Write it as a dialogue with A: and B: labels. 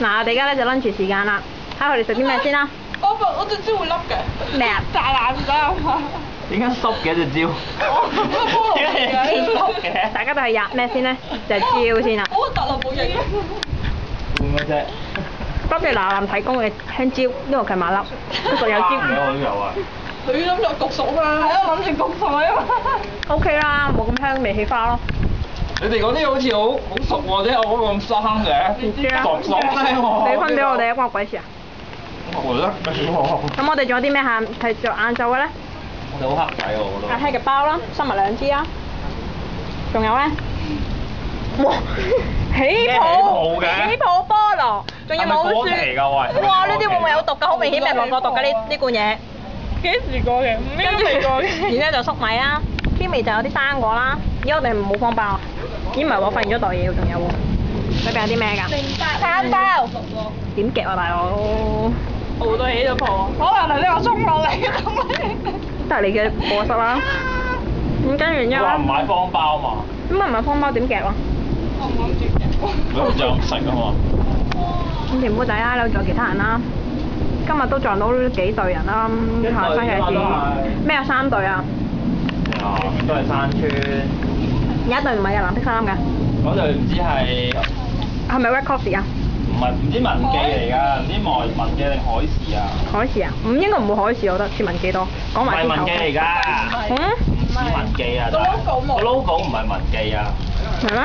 A: 嗱，我哋而家咧就 lunch 時間啦，睇下佢哋食啲咩先啦。
B: 我隻蕉會凹嘅。
A: 咩啊？
B: 炸爛咗啊嘛！
C: 點解濕嘅隻蕉？點解濕嘅？
A: 大家都係入咩先咧？就係蕉先啦。
B: 好核突啊！冇影。
C: 點解啫？
A: 多謝嗱臨提供嘅香蕉，呢個係馬粒，呢個有蕉。
C: 我都有啊。
B: 佢諗住焗熟啊！喺度諗住焗熟啊嘛。
A: O K 啦，冇咁香味起花咯。
C: 你哋嗰啲好似好熟喎，即係我嗰個咁生嘅，
A: 唔知啊。
C: 熟聲喎。
A: 你分俾我哋關我鬼事啊！
C: 我覺得幾好。
A: 咁我哋仲有啲咩下係做晏晝嘅咧？
C: 我哋好黑仔喎，我覺得。
A: 阿希嘅包啦，生物兩支啦。仲有咧？哇！起泡菠蘿，仲要冇
C: 係咪過期㗎喂？
A: 哇！呢啲會唔會有毒㗎？好明顯係冇毒㗎呢罐嘢。
B: 幾時過嘅？唔應該未過嘅。
A: 然之後就粟米啦，邊味就有啲生果啦。咦，我哋冇方包啊？咦，唔係喎，發現咗袋嘢喎，仲有喎。裏邊有啲咩㗎？餐包。點夾啊，大佬？
B: 好多嘢喺度破。可能係呢個衝落嚟嘅東西。
A: 都係你嘅過失啦。咁跟住之後
C: 話唔買方包嘛？
A: 咁咪唔係方包點夾咯？
B: 我唔諗住嘅。
C: 咁就咁食啊嘛。
A: 咁甜妹仔啦，仲有其他人啦。今日都撞到幾隊人啦，下星期日咩有3隊啊？
C: 啊，都係山村。
A: 有一隊唔係有藍色衫㗎。
C: 嗰隊唔知係
A: 咪 Red Coffee 啊？
C: 唔知文記嚟㗎，唔知文記定海事啊？
A: 海事啊？唔應該唔會海事，我覺得似文記多。講埋
C: 唔係文記嚟㗎。
A: 嗯？
C: 唔似文記啊，個 logo 唔係文記啊。
A: 係咩？